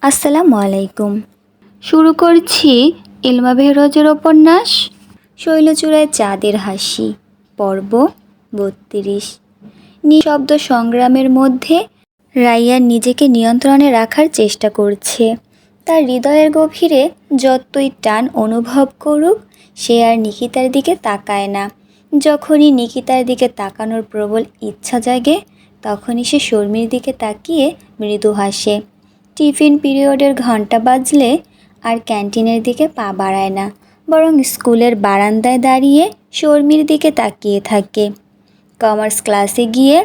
আসসালামু আলাইকুম। শুরু করছি ইলমা বেহরোজের উপন্যাস শৈলচূড়ায় চাঁদের হাসি, পর্ব ৩২। নিঃশব্দ সংগ্রামের মধ্যে রাইয়ান নিজেকে নিয়ন্ত্রণে রাখার চেষ্টা করছে। তার হৃদয়ের গভীরে যতই টান অনুভব করুক, সে আর নিকিতার দিকে তাকায় না। যখনই নিকিতার দিকে তাকানোর প্রবল ইচ্ছা জাগে, তখনই সে শর্মির দিকে তাকিয়ে মৃদু হাসে। টিফিন পিরিয়ডের ঘন্টা বাজলে আর ক্যান্টিনের দিকে পা বাড়ায় না, বরং স্কুলের বারান্দায় দাঁড়িয়ে শর্মির দিকে তাকিয়ে থাকে। কমার্স ক্লাসে গিয়ে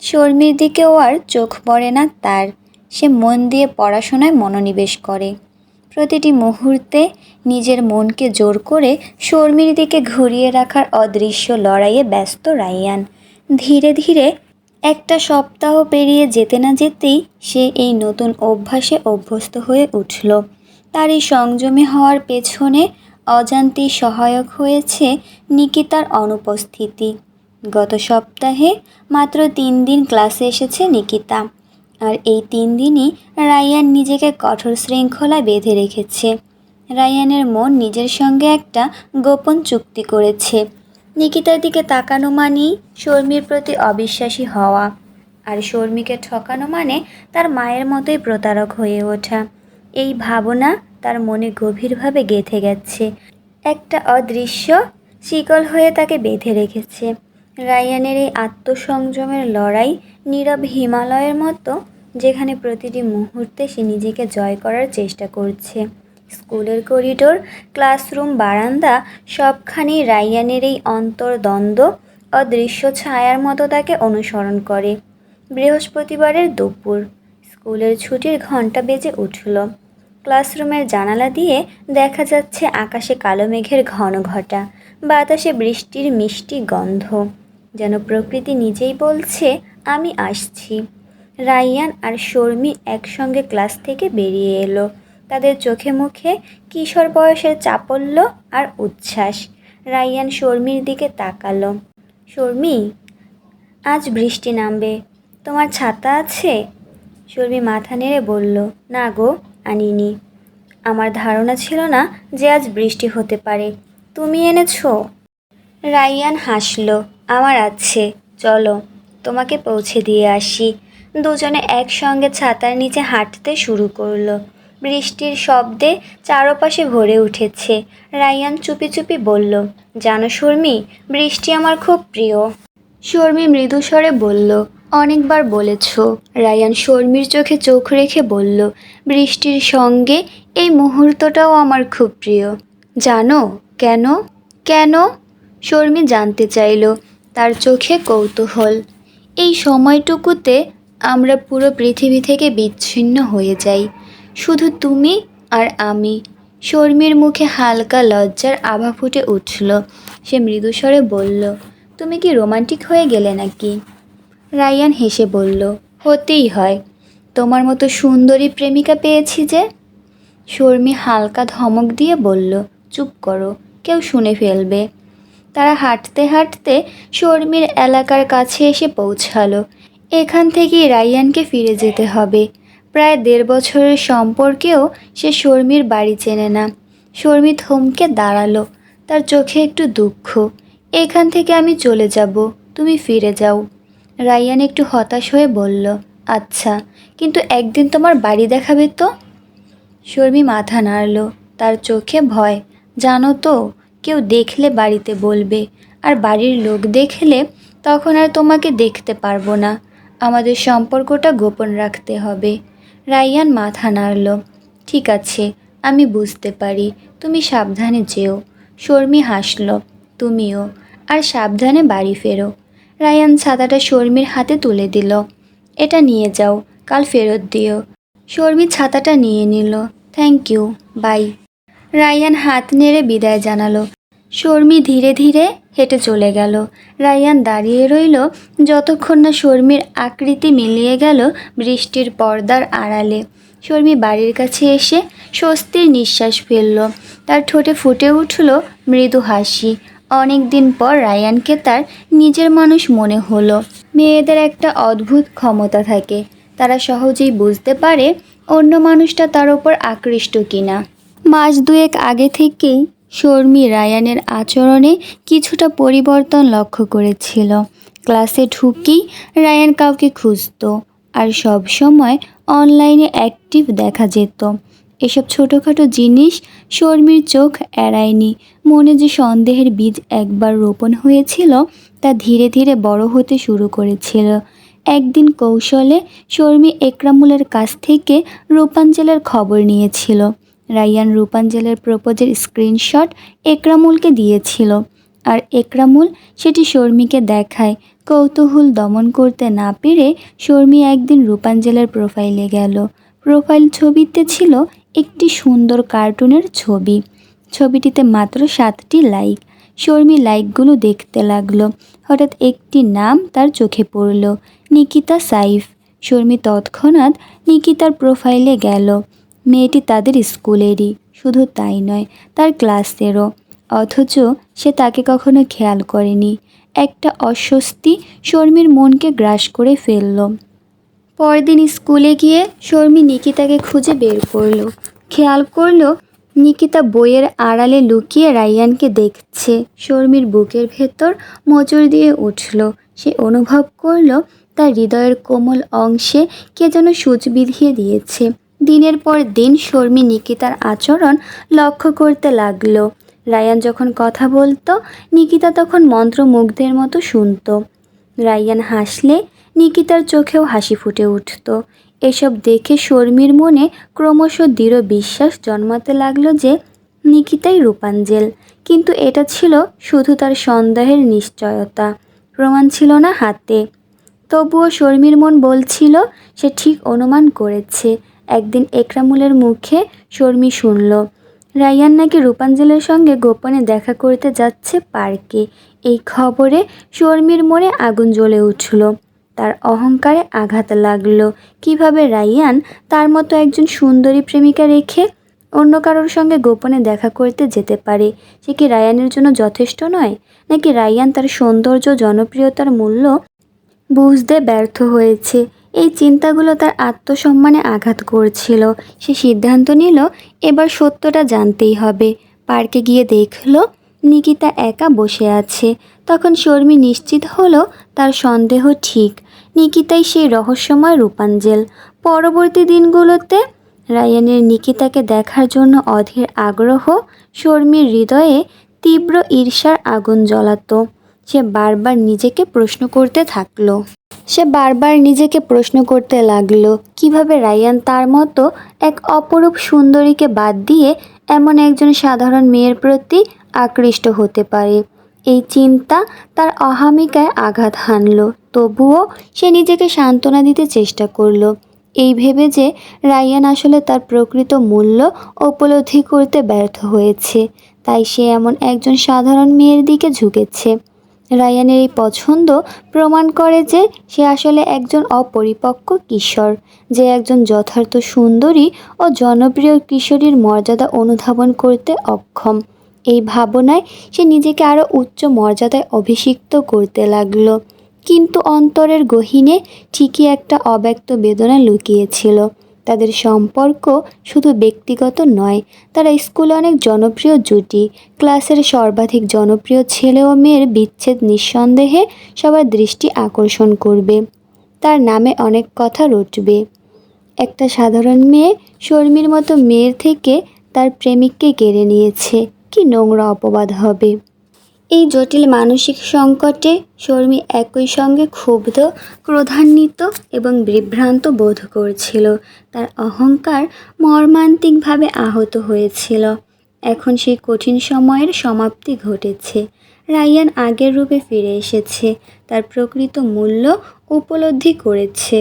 শর্মির দিকেও আর চোখ পড়ে না তার। সে মন দিয়ে পড়াশোনায় মনোনিবেশ করে। প্রতিটি মুহূর্তে নিজের মনকে জোর করে শর্মির দিকে ঘুরিয়ে রাখার অদৃশ্য লড়াইয়ে ব্যস্ত রাইয়ান। ধীরে ধীরে একটা সপ্তাহ পেরিয়ে যেতে না যেতেই সে এই নতুন অভ্যাসে অভ্যস্ত হয়ে উঠল। তার এই সংযমী হওয়ার পেছনে অজান্তেই সহায়ক হয়েছে নিকিতার অনুপস্থিতি। গত সপ্তাহে মাত্র ৩ দিন ক্লাসে এসেছে নিকিতা, আর এই ৩ দিনই রাইয়ান নিজেকে কঠোর শৃঙ্খলায় বেঁধে রেখেছে। রাইয়ানের মন নিজের সঙ্গে একটা গোপন চুক্তি করেছে। নিকিতার দিকে তাকানো মানেই শর্মির প্রতি অবিশ্বাসী হওয়া, আর শর্মিকে ঠকানো মানে তার মায়ের মতোই প্রতারক হয়ে ওঠা। এই ভাবনা তার মনে গভীরভাবে গেঁথে গেছে, একটা অদৃশ্য শিকল হয়ে তাকে বেঁধে রেখেছে। রাইয়ানের এই আত্মসংযমের লড়াই নীরব হিমালয়ের মতো, যেখানে প্রতিটি মুহূর্তে সে নিজেকে জয় করার চেষ্টা করছে। স্কুলের করিডোর, ক্লাসরুম, বারান্দা, সবখানেই রাইয়ানের এই অন্তর্দ্বন্দ্ব অদৃশ্য ছায়ার মতো তাকে অনুসরণ করে। বৃহস্পতিবারের দুপুর, স্কুলের ছুটির ঘন্টা বেজে উঠল। ক্লাসরুমের জানালা দিয়ে দেখা যাচ্ছে আকাশে কালো মেঘের ঘন ঘটা, বাতাসে বৃষ্টির মিষ্টি গন্ধ, যেন প্রকৃতি নিজেই বলছে আমি আসছি। রাইয়ান আর শর্মি একসঙ্গে ক্লাস থেকে বেরিয়ে এলো। তাদের চোখে মুখে কিশোর বয়সের চাপল্য আর উচ্ছ্বাস। রাইয়ান শর্মির দিকে তাকালো। শর্মি, আজ বৃষ্টি নামবে, তোমার ছাতা আছে? শর্মি মাথা নেড়ে বলল, না গো, আনিনি। আমার ধারণা ছিল না যে আজ বৃষ্টি হতে পারে। তুমি এনেছো? রাইয়ান হাসল, আমার আছে, চলো তোমাকে পৌঁছে দিয়ে আসি। দুজনে একসঙ্গে ছাতার নিচে হাঁটতে শুরু করলো। বৃষ্টির শব্দে চারপাশে ভরে উঠেছে। রাইয়ান চুপি চুপি বলল, জানো শর্মি, বৃষ্টি আমার খুব প্রিয়। শর্মি মৃদু স্বরে বলল, অনেকবার বলেছ। রাইয়ান শর্মির চোখে চোখ রেখে বলল, বৃষ্টির সঙ্গে এই মুহূর্তটাও আমার খুব প্রিয়। জানো কেন? কেন? শর্মি জানতে চাইল, তার চোখে কৌতূহল। এই সময়টুকুতে আমরা পুরো পৃথিবী থেকে বিচ্ছিন্ন হয়ে যাই, শুধু তুমি আর আমি। শর্মির মুখে হালকা লজ্জার আভা ফুটে উঠল। সে মৃদুস্বরে বলল, তুমি কি রোমান্টিক হয়ে গেলে নাকি? রাইয়ান হেসে বলল, হতেই হয়, তোমার মতো সুন্দরী প্রেমিকা পেয়েছি যে। শর্মি হালকা ধমক দিয়ে বলল, চুপ করো, কেউ শুনে ফেলবে। তারা হাঁটতে হাঁটতে শর্মির এলাকার কাছে এসে পৌঁছালো। এখান থেকেই রাইয়ানকে ফিরে যেতে হবে। প্রায় ১.৫ বছরের সম্পর্কেও সে শর্মির বাড়ি চেনে না। শর্মি থমকে দাঁড়ালো, তার চোখে একটু দুঃখ। এখান থেকে আমি চলে যাব, তুমি ফিরে যাও। রাইয়ান একটু হতাশ হয়ে বলল, আচ্ছা, কিন্তু একদিন তোমার বাড়ি দেখাবে তো? শর্মি মাথা নাড়ল, তার চোখে ভয়। জানো তো, কেউ দেখলে বাড়িতে বলবে, আর বাড়ির লোক দেখলে তখন আর তোমাকে দেখতে পারবো না। আমাদের সম্পর্কটা গোপন রাখতে হবে। রাইয়ান মাথা নাড়ল, ঠিক আছে, আমি বুঝতে পারি, তুমি সাবধানে যেও। শর্মি হাসল, তুমিও, আর সাবধানে বাড়ি ফেরো। রাইয়ান ছাতাটা শর্মির হাতে তুলে দিল, এটা নিয়ে যাও, কাল ফেরত দিও। শর্মি ছাতাটা নিয়ে নিল, থ্যাংক ইউ, বাই। রাইয়ান হাত নেড়ে বিদায় জানালো। শর্মি ধীরে ধীরে হেঁটে চলে গেল। রাইয়ান দাঁড়িয়ে রইল যতক্ষণ না শর্মির আকৃতি মিলিয়ে গেল বৃষ্টির পর্দার আড়ালে। শর্মি বাড়ির কাছে এসে স্বস্তির নিঃশ্বাস ফেলল। তার ঠোঁটে ফুটে উঠল মৃদু হাসি। অনেক দিন পর রাইয়ানকে তার নিজের মানুষ মনে হলো। মেয়েদের একটা অদ্ভুত ক্ষমতা থাকে, তারা সহজেই বুঝতে পারে অন্য মানুষটা তার ওপর আকৃষ্ট কিনা। মাস দুয়েক আগে থেকেই শর্মী রায়ানের আচরণে কিছুটা পরিবর্তন লক্ষ্য করেছিল। ক্লাসে ঢুকেই রায়ান কাউকে খুঁজত, আর সব সময় অনলাইনে অ্যাক্টিভ দেখা যেত। এসব ছোটোখাটো জিনিস শর্মীর চোখ এড়ায়নি। মনে যে সন্দেহের বীজ একবার রোপণ হয়েছিল তা ধীরে ধীরে বড় হতে শুরু করেছিল। একদিন কৌশলে শর্মী একরামুলের কাছ থেকে রূপাঞ্জলের খবর নিয়েছিল। রায়ান রূপাঞ্জলের প্রপোজের স্ক্রিনশট একরামুলকে দিয়েছিল, আর একরামুল সেটি শর্মীকে দেখায়। কৌতূহল দমন করতে না পেরে শর্মী একদিন রূপাঞ্জলের প্রোফাইলে গেল। প্রোফাইল ছবিতে ছিল একটি সুন্দর কার্টুনের ছবি। ছবিটিতে মাত্র 7টি লাইক। শর্মী লাইকগুলো দেখতে লাগলো। হঠাৎ একটি নাম তার চোখে পড়ল, নিকিতা সাইফ। শর্মী তৎক্ষণাৎ নিকিতার প্রোফাইলে গেল। মেয়েটি তাদের স্কুলেরই, শুধু তাই নয় তার ক্লাসেরও, অথচ সে তাকে কখনো খেয়াল করেনি। একটা অস্বস্তি শর্মীর মনকে গ্রাস করে ফেলল। পরদিন স্কুলে গিয়ে শর্মী নিকিতাকে খুঁজে বের করলো। খেয়াল করলো নিকিতা বইয়ের আড়ালে লুকিয়ে রায়ানকে দেখছে। শর্মীর বুকের ভেতর মোচড় দিয়ে উঠল। সে অনুভব করলো তার হৃদয়ের কোমল অংশে কে যেন সূচ বিধিয়ে দিয়েছে। দিনের পর দিন শর্মী নিকিতার আচরণ লক্ষ্য করতে লাগলো। রায়ান যখন কথা বলতো নিকিতা তখন মন্ত্রমুগ্ধের মতো শুনত। রায়ান হাসলে নিকিতার চোখেও হাসি ফুটে উঠত। এসব দেখে শর্মীর মনে ক্রমশ দৃঢ় বিশ্বাস জন্মাতে লাগলো যে নিকিতাই রূপাঞ্জল। কিন্তু এটা ছিল শুধু তার সন্দেহের নিশ্চয়তা, প্রমাণ ছিল না হাতে। তবুও শর্মীর মন বলছিল সে ঠিক অনুমান করেছে। একদিন একরামুলের মুখে শর্মী শুনল রায়ান নাকি রূপাঞ্জলের সঙ্গে গোপনে দেখা করতে যাচ্ছে পার্কে। এই খবরে শর্মীর মনে আগুন জ্বলে উঠল। তার অহংকারে আঘাত লাগলো। কিভাবে রায়ান তার মতো একজন সুন্দরী প্রেমিকা রেখে অন্য কারোর সঙ্গে গোপনে দেখা করতে যেতে পারে? সে কি রায়ানের জন্য যথেষ্ট নয়, নাকি রায়ান তার সৌন্দর্য জনপ্রিয়তার মূল্য বুঝতে ব্যর্থ হয়েছে? এই চিন্তাগুলো তার আত্মসম্মানে আঘাত করছিল। সে সিদ্ধান্ত নিল এবার সত্যটা জানতেই হবে। পার্কে গিয়ে দেখল নিকিতা একা বসে আছে। তখন শর্মী নিশ্চিত হলো তার সন্দেহ ঠিক, নিকিতাই সেই রহস্যময় রূপাঞ্জল। পরবর্তী দিনগুলোতে রায়ানের নিকিতাকে দেখার জন্য অধীর আগ্রহ শর্মীর হৃদয়ে তীব্র ঈর্ষার আগুন জ্বলাতো। সে বারবার নিজেকে প্রশ্ন করতে লাগলো কিভাবে রায়ান তার মতো এক অপরূপ সুন্দরীকে বাদ দিয়ে এমন একজন সাধারণ মেয়ের প্রতি আকৃষ্ট হতে পারে। এই চিন্তা তার অহমিকায় আঘাত হানল। তবুও সে নিজেকে সান্ত্বনা দিতে চেষ্টা করল, এই ভেবে যে রায়ান আসলে তার প্রকৃত মূল্য উপলব্ধি করতে ব্যর্থ হয়েছে। তাই সে এমন একজন সাধারণ মেয়ের দিকে ঝুঁকেছে। রায়ানের এই পছন্দ প্রমাণ করে যে সে আসলে একজন অপরিপক্ক কিশোর, যে একজন যথার্থ সুন্দরী ও জনপ্রিয় কিশোরীর মর্যাদা অনুধাবন করতে অক্ষম। এই ভাবনায় সে নিজেকে আরও উচ্চ মর্যাদায় অভিষিক্ত করতে লাগলো। কিন্তু অন্তরের গহীনে ঠিকই একটা অব্যক্ত বেদনা লুকিয়েছিল। তাদের সম্পর্ক শুধু ব্যক্তিগত নয়, তারা স্কুলে অনেক জনপ্রিয় জুটি। ক্লাসের সর্বাধিক জনপ্রিয় ছেলে ও মেয়ের বিচ্ছেদ নিঃসন্দেহে সবার দৃষ্টি আকর্ষণ করবে। তার নামে অনেক কথা রটবে। একটা সাধারণ মেয়ে শর্মীর মতো মেয়ের থেকে তার প্রেমিককে কেড়ে নিয়েছে, কি নোংরা অপবাদ হবে। এই জটিল মানসিক সংকটে শর্মী একই সঙ্গে ক্ষুব্ধ, ক্রোধান্বিত এবং বিভ্রান্ত বোধ করছিল। তার অহংকার মর্মান্তিকভাবে আহত হয়েছিল। এখন সেই কঠিন সময়ের সমাপ্তি ঘটেছে। রায়ান আগের রূপে ফিরে এসেছে, তার প্রকৃত মূল্য উপলব্ধি করেছে।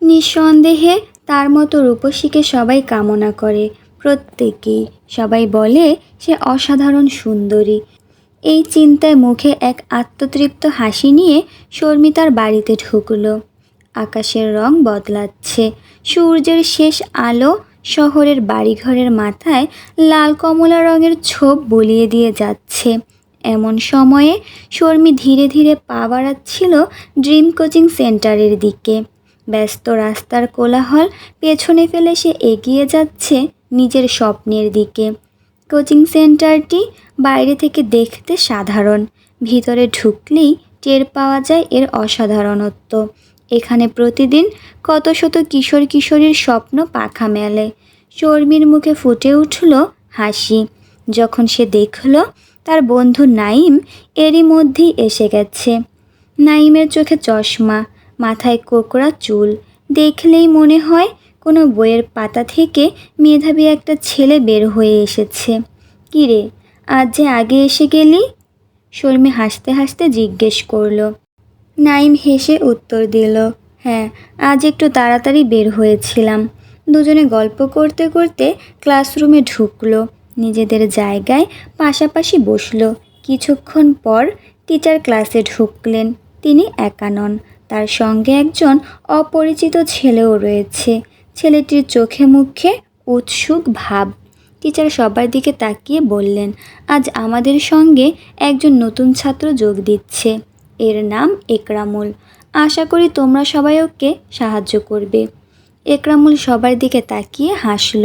নিঃসন্দেহে তার মতো রূপসীকে সবাই কামনা করে, প্রত্যেকেই। সবাই বলে সে অসাধারণ সুন্দরী। এই চিন্তায় মুখে এক আত্মতৃপ্ত হাসি নিয়ে শর্মী তার বাড়িতে ঢুকলো। আকাশের রং বদলাচ্ছে। সূর্যের শেষ আলো শহরের বাড়িঘরের মাথায় লাল কমলা রঙের ছোপ বুলিয়ে দিয়ে যাচ্ছে। এমন সময়ে শর্মী ধীরে ধীরে পা বাড়াচ্ছিল ড্রিম কোচিং সেন্টারের দিকে। ব্যস্ত রাস্তার কোলাহল পেছনে ফেলে সে এগিয়ে যাচ্ছে নিজের স্বপ্নের দিকে। কোচিং সেন্টারটি বাইরে থেকে দেখতে সাধারণ, ভিতরে ঢুকলেই টের পাওয়া যায় এর অসাধারণত্ব। এখানে প্রতিদিন কত শত কিশোর কিশোরীর স্বপ্ন পাখা মেলে। শর্মির মুখে ফুটে উঠল হাসি যখন সে দেখল তার বন্ধু নাইম এরই মধ্যেই এসে গেছে। নাইমের চোখে চশমা, মাথায় কোকড়া চুল, দেখলেই মনে হয় কোনো বইয়ের পাতা থেকে মেধাবী একটা ছেলে বের হয়ে এসেছে। কিরে, আজ যে আগে এসে গেলি? শর্মি হাসতে হাসতে জিজ্ঞেস করল। নাইম হেসে উত্তর দিল, হ্যাঁ, আজ একটু তাড়াতাড়ি বের হয়েছিলাম। দুজনে গল্প করতে করতে ক্লাসরুমে ঢুকলো, নিজেদের জায়গায় পাশাপাশি বসলো। কিছুক্ষণ পর টিচার ক্লাসে ঢুকলেন। তিনি একা নন, তার সঙ্গে একজন অপরিচিত ছেলেও রয়েছে। ছেলেটির চোখে মুখে উৎসুক ভাব। টিচার সবার দিকে তাকিয়ে বললেন, আজ আমাদের সঙ্গে একজন নতুন ছাত্র যোগ দিচ্ছে। এর নাম একরামুল। আশা করি তোমরা সবাই ওকে সাহায্য করবে। একরামুল সবার দিকে তাকিয়ে হাসল।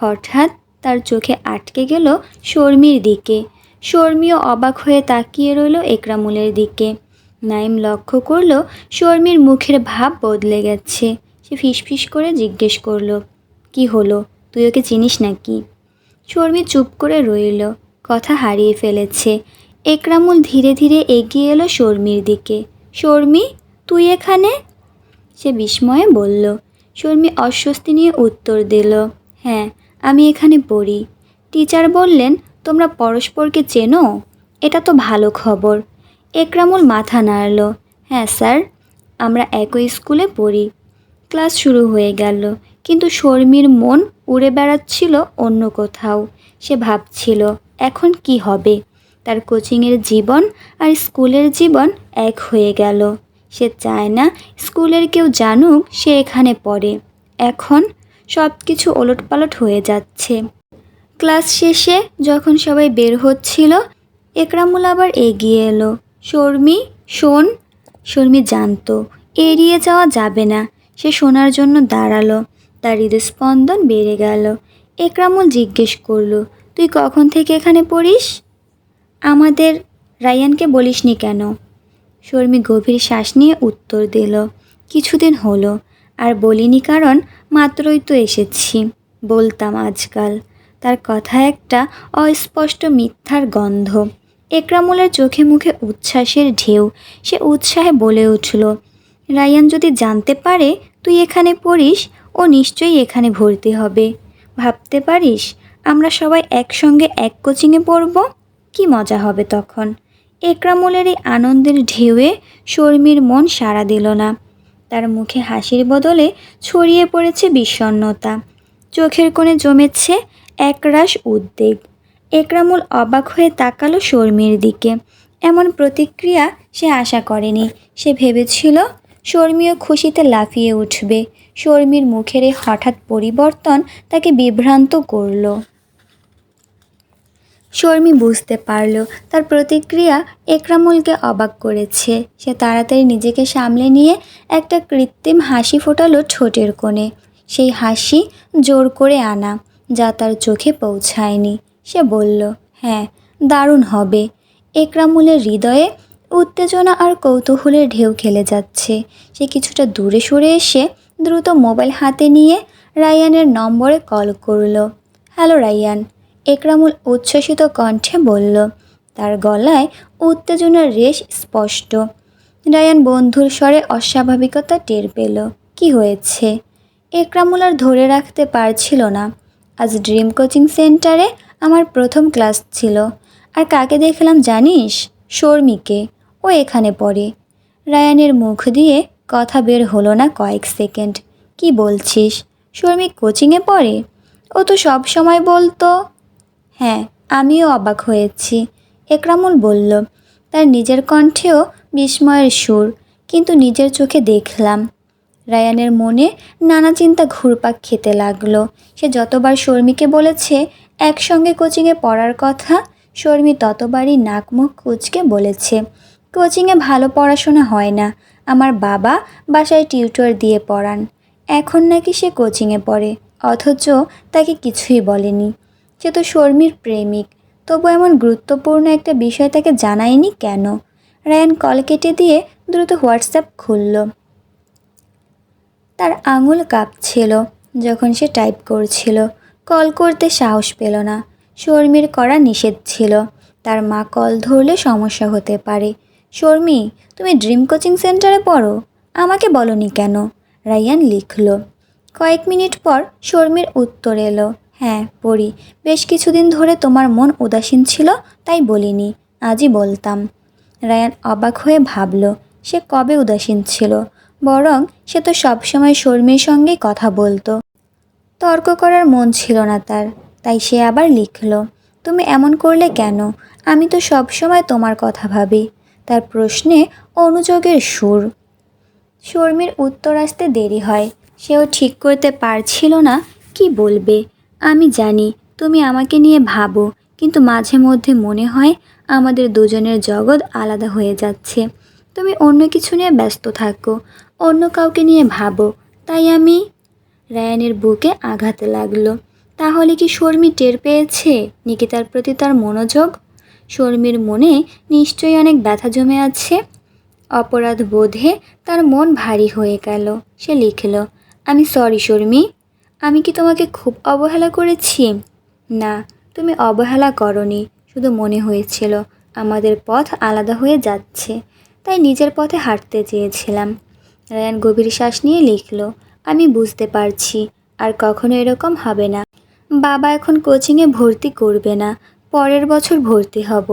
হঠাৎ তার চোখে আটকে গেল শর্মির দিকে। শর্মিও অবাক হয়ে তাকিয়ে রইল একরামুলের দিকে। নাইম লক্ষ্য করল শর্মির মুখের ভাব বদলে গেছে। সে ফিসফিস করে জিজ্ঞেস করল, কি হলো, তুই ওকে চিনিস নাকি? শর্মি চুপ করে রইল, কথা হারিয়ে ফেলেছে। একরামুল ধীরে ধীরে এগিয়ে এলো শর্মির দিকে। শর্মি, তুই এখানে? সে বিস্ময়ে বলল। শর্মি অস্বস্তি নিয়ে উত্তর দিল, হ্যাঁ, আমি এখানে পড়ি। টিচার বললেন তোমরা পরস্পরকে চেনো? এটা তো ভালো খবর। একরামুল মাথা নাড়ল, হ্যাঁ স্যার, আমরা একই স্কুলে পড়ি। ক্লাস শুরু হয়ে গেল, কিন্তু শর্মির মন উড়ে বেড়াচ্ছিল অন্য কোথাও। সে ভাবছিল এখন কি হবে। তার কোচিংয়ের জীবন আর স্কুলের জীবন এক হয়ে গেল। সে চায় না স্কুলের কেউ জানুক সে এখানে পড়ে। এখন সব কিছু ওলটপালট হয়ে যাচ্ছে। ক্লাস শেষে যখন সবাই বের হচ্ছিল, একরামুল আবার এগিয়ে এলো। শর্মি, শোন। শর্মি জানতো এড়িয়ে যাওয়া যাবে না। সে শোনার জন্য দাঁড়ালো। তার হৃদস্পন্দন বেড়ে গেল। একরামুল জিজ্ঞেস করলো, তুই কখন থেকে এখানে পড়িস? আমাদের রায়ানকে বলিসনি কেন? শর্মি গভীর শ্বাস নিয়ে উত্তর দিল, কিছুদিন হলো, আর বলিনি কারণ মাত্রই তো এসেছি। বলতাম আজকাল। তার কথায় একটা অস্পষ্ট মিথ্যার গন্ধ। একরামুলের চোখে মুখে উচ্ছ্বাসের ঢেউ। সে উৎসাহে বলে উঠল, রায়ান যদি জানতে পারে তুই এখানে পড়িস, ও নিশ্চয়ই এখানে ভর্তি হবে। ভাবতে পারিস আমরা সবাই একসঙ্গে এক কোচিংয়ে পড়ব? কি মজা হবে তখন। একরামুলের এই আনন্দের ঢেউয়ে শর্মির মন সাড়া দিল না। তার মুখে হাসির বদলে ছড়িয়ে পড়েছে বিষণ্ণতা। চোখের কোণে জমেছে একরাশ উদ্বেগ। একরামুল অবাক হয়ে তাকালো শর্মির দিকে। এমন প্রতিক্রিয়া সে আশা করেনি। সে ভেবেছিল শর্মিও খুশিতে লাফিয়ে উঠবে। শর্মির মুখের এই হঠাৎ পরিবর্তন তাকে বিভ্রান্ত করল। শর্মি বুঝতে পারল তার প্রতিক্রিয়া একরামুলকে অবাক করেছে। সে তাড়াতাড়ি নিজেকে সামলে নিয়ে একটা কৃত্রিম হাসি ফোটালো ঠোঁটের কোণে। সেই হাসি জোর করে আনা, যা তার চোখে পৌঁছায়নি। সে বলল, হ্যাঁ, দারুণ হবে। একরামুলের হৃদয়ে উত্তেজনা আর কৌতূহলের ঢেউ খেলে যাচ্ছে। সে কিছুটা দূরে সরে এসে দ্রুত মোবাইল হাতে নিয়ে রায়ানের নম্বরে কল করল। হ্যালো রায়ান, একরামুল উচ্ছ্বসিত কণ্ঠে বলল। তার গলায় উত্তেজনার রেশ স্পষ্ট। রায়ান বন্ধুর স্বরে অস্বাভাবিকতা টের পেল। কি হয়েছে? একরামুল আর ধরে রাখতে পারছিল না। আজ ড্রিম কোচিং সেন্টারে আমার প্রথম ক্লাস ছিল। আর কাকে দেখলাম জানিস? শর্মিকে। ও এখানে পড়ে। রায়ানের মুখ দিয়ে কথা বের হলো না কয়েক সেকেন্ড। কি বলছিস? শর্মি কোচিংয়ে পড়ে? ও তো সব সময় বলতো। হ্যাঁ, আমিও অবাক হয়েছি, একরামুল বলল। তার নিজের কণ্ঠেও বিস্ময়ের সুর। কিন্তু নিজের চোখে দেখলাম। রায়ানের মনে নানা চিন্তা ঘুরপাক খেতে লাগলো। সে যতবার শর্মিকে বলেছে একসঙ্গে কোচিংয়ে পড়ার কথা, শর্মি ততবারই নাক মুখ কুঁচকে বলেছে, কোচিংয়ে ভালো পড়াশোনা হয় না, আমার বাবা বাসায় টিউটর দিয়ে পড়ান। এখন নাকি সে কোচিংয়ে পড়ে, অথচ তাকে কিছুই বলেনি। সে তো শর্মির প্রেমিক, তবু এমন গুরুত্বপূর্ণ একটা বিষয় তাকে জানায়নি কেন? রায়ান কল কেটে দিয়ে দ্রুত হোয়াটসঅ্যাপ খুলল। তার আঙুল কাঁপছিল যখন সে টাইপ করছিল। কল করতে সাহস পেল না। শর্মির করা নিষেধ ছিল, তার মা কল ধরলে সমস্যা হতে পারে। শর্মি, তুমি ড্রিম কোচিং সেন্টারে পড়ো, আমাকে বলনি কেন? রায়ান লিখল। কয়েক মিনিট পর শর্মির উত্তর এলো, হ্যাঁ পড়ি, বেশ কিছুদিন ধরে তোমার মন উদাসীন ছিল তাই বলিনি, আজই বলতাম। রায়ান অবাক হয়ে ভাবল, সে কবে উদাসীন ছিল? বরং সে তো সবসময় শর্মির সঙ্গেই কথা বলতো। তর্ক করার মন ছিল না তার, তাই সে আবার লিখল, তুমি এমন করলে কেন? আমি তো সবসময় তোমার কথা ভাবি। তার প্রশ্নে অনুযোগের সুর। শর্মির উত্তর আসতে দেরি হয়। সেও ঠিক করতে পারছিল না কি বলবে। আমি জানি তুমি আমাকে নিয়ে ভাবো, কিন্তু মাঝে মধ্যে মনে হয় আমাদের দুজনের জগৎ আলাদা হয়ে যাচ্ছে। তুমি অন্য কিছু নিয়ে ব্যস্ত থাকো, অন্য কাউকে নিয়ে ভাবো, তাই আমি। রায়ানের বুকে আঘাত লাগলো। তাহলে কি শর্মি টের পেয়েছে নিকিতার প্রতি তার মনোযোগ? শর্মির মনে নিশ্চয়ই অনেক ব্যথা জমে আছে। অপরাধ বোধে তার মন ভারী হয়ে গেল। সে লিখল, আমি সরি শর্মি, আমি কি তোমাকে খুব অবহেলা করেছি? না, তুমি অবহেলা করনি, শুধু মনে হয়েছিল আমাদের পথ আলাদা হয়ে যাচ্ছে, তাই নিজের পথে হাঁটতে চেয়েছিলাম। রায়ান গভীর শ্বাস নিয়ে লিখল, আমি বুঝতে পারছি, আর কখনো এরকম হবে না। বাবা এখন কোচিংয়ে ভর্তি করবে না, পরের বছর ভর্তি হব।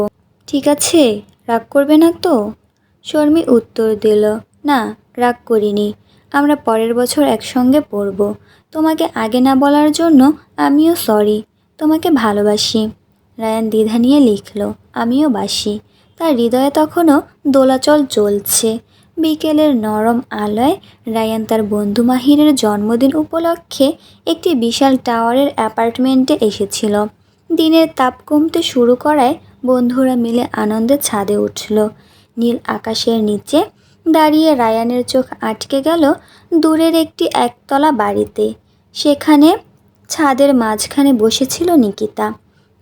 ঠিক আছে, রাগ করবে না তো? শর্মি উত্তর দিল, না, রাগ করিনি, আমরা পরের বছর একসঙ্গে পড়ব। তোমাকে আগে না বলার জন্য আমিও সরি, তোমাকে ভালোবাসি। রায়ান দ্বিধা নিয়ে লিখল, আমিও বাসি। তার হৃদয়ে তখনও দোলাচল চলছে। বিকেলের নরম আলোয় রায়ান তার বন্ধু মাহিরের জন্মদিন উপলক্ষে একটি বিশাল টাওয়ারের অ্যাপার্টমেন্টে এসেছিল। দিনের তাপ কমতে শুরু করায় বন্ধুরা মিলে আনন্দে ছাদে উঠল। নীল আকাশের নিচে দাঁড়িয়ে রায়ানের চোখ আটকে গেল দূরের একটি একতলা বাড়িতে। সেখানে ছাদের মাঝখানে বসেছিল নিকিতা।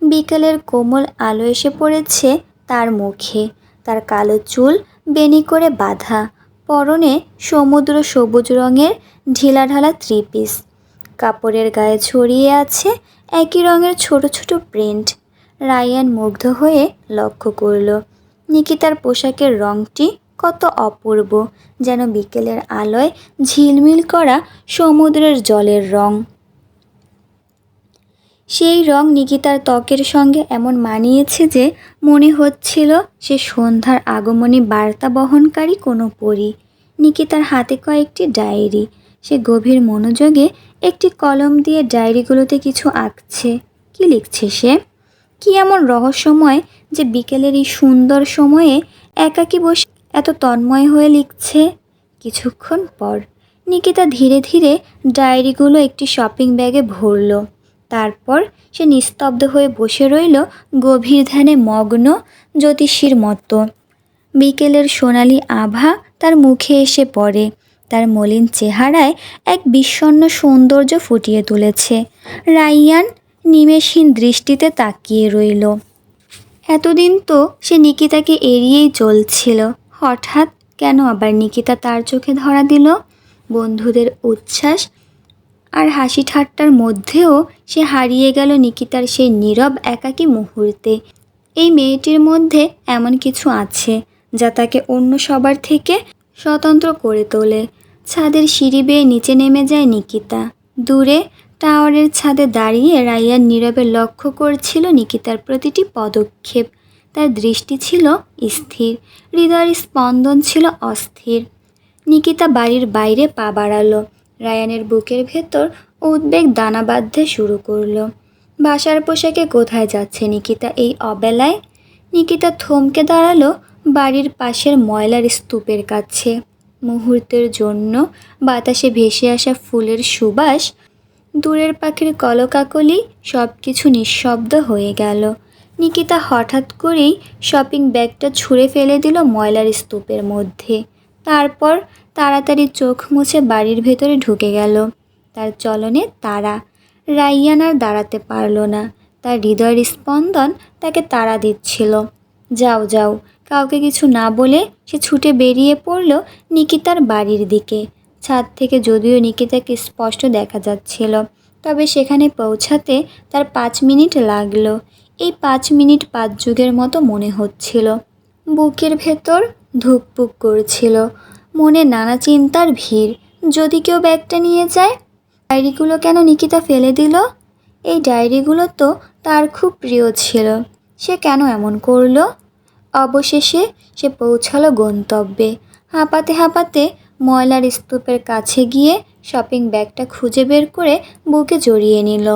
বিকেলের কোমল আলো এসে পড়েছে তার মুখে। তার কালো চুল বেনি করে বাঁধা, পরনে সমুদ্র সবুজ রঙের ঢিলাঢালা থ্রি পিস। কাপড়ের গায়ে ছড়িয়ে আছে একই রঙের ছোট ছোট প্রিন্ট। রায়ান মুগ্ধ হয়ে লক্ষ্য করল নিকিতার পোশাকের রঙটি কত অপূর্ব, যেন বিকেলের আলোয় ঝিলমিল করা সমুদ্রের জলের রং। সেই রং নিকিতার ত্বকের সঙ্গে এমন মানিয়েছে যে মনে হচ্ছিল সে সন্ধ্যার আগমনী বার্তা বহনকারী কোনো পরী। নিকিতার হাতে কয়েকটি ডায়েরি। সে গভীর মনোযোগে একটি কলম দিয়ে ডায়েরিগুলোতে কিছু আঁকছে। কি লিখছে সে? কি এমন রহস্যময় যে বিকেলের এই সুন্দর সময়ে একাকী বসে এত তন্ময় হয়ে লিখছে? কিছুক্ষণ পর নিকিতা ধীরে ধীরে ডায়েরিগুলো একটি শপিং ব্যাগে ভরল। তারপর সে নিস্তব্ধ হয়ে বসে রইল, গভীর ধ্যানে মগ্ন, জ্যোতিষীর মতো। বিকেলের সোনালি আভা তার মুখে এসে পড়ে। তার মলিন চেহারায় এক বিষণ্ণ সৌন্দর্য ফুটিয়ে তুলেছে। রায়ান নিমেষহীন দৃষ্টিতে তাকিয়ে রইল। এতদিন তো সে নিকিতাকে এড়িয়েই চলছিল, হঠাৎ কেন আবার নিকিতা তার চোখে ধরা দিল? বন্ধুদের উচ্ছ্বাস আর হাসি ঠাট্টার মধ্যেও সে হারিয়ে গেল নিকিতার সেই নীরব একাকী মুহূর্তে। এই মেয়েটির মধ্যে এমন কিছু আছে যা তাকে অন্য সবার থেকে স্বতন্ত্র করে তোলে। ছাদের সিঁড়ি বেয়ে নিচে নেমে যায় নিকিতা। দূরে টাওয়ারের ছাদে দাঁড়িয়ে রায়ান নীরবে লক্ষ্য করছিল নিকিতার প্রতিটি পদক্ষেপ। তার দৃষ্টি ছিল স্থির, হৃদয়ের স্পন্দন ছিল অস্থির। নিকিতা বাড়ির বাইরে পা বাড়ালো। রায়ানের বুকের ভেতর উদ্বেগ দানা বাঁধতে শুরু করলো। বাসার পোশাকে কোথায় যাচ্ছে নিকিতা এই অবেলায়? নিকিতা থমকে দাঁড়ালো বাড়ির পাশের ময়লার স্তূপের কাছে। মুহূর্তের জন্য বাতাসে ভেসে আসা ফুলের সুবাস, দূরের পাখির কলকাকলি, সব কিছু নিঃশব্দ হয়ে গেল। নিকিতা হঠাৎ করেই শপিং ব্যাগটা ছুঁড়ে ফেলে দিল ময়লার স্তূপের মধ্যে। তারপর তাড়াতাড়ি চোখ মুছে বাড়ির ভেতরে ঢুকে গেল। তার চলনে তাড়া। রাইয়ান আর দাঁড়াতে পারল না। তার হৃদয়ের স্পন্দন তাকে তাড়া দিচ্ছিল। যাও যাও, কাউকে কিছু না বলে সে ছুটে বেরিয়ে পড়ল নিকিতার বাড়ির দিকে। ছাদ থেকে যদিও নিকিতাকে স্পষ্ট দেখা যাচ্ছিল, তবে সেখানে পৌঁছাতে তার 5 মিনিট লাগলো। এই 5 মিনিট 5 যুগের মতো মনে হচ্ছিল। বুকের ভেতর ধুকপুক করছিল, মনে নানা চিন্তার ভিড়। যদি কেউ ব্যাগটা নিয়ে যায়? ডায়েরিগুলো কেন নিকিতা ফেলে দিল? এই ডায়েরিগুলো তো তার খুব প্রিয় ছিল। সে কেন এমন করলো? অবশেষে সে পৌঁছালো গন্তব্যে। হাঁপাতে হাঁপাতে ময়লার স্তূপের কাছে গিয়ে শপিং ব্যাগটা খুঁজে বের করে বুকে জড়িয়ে নিল।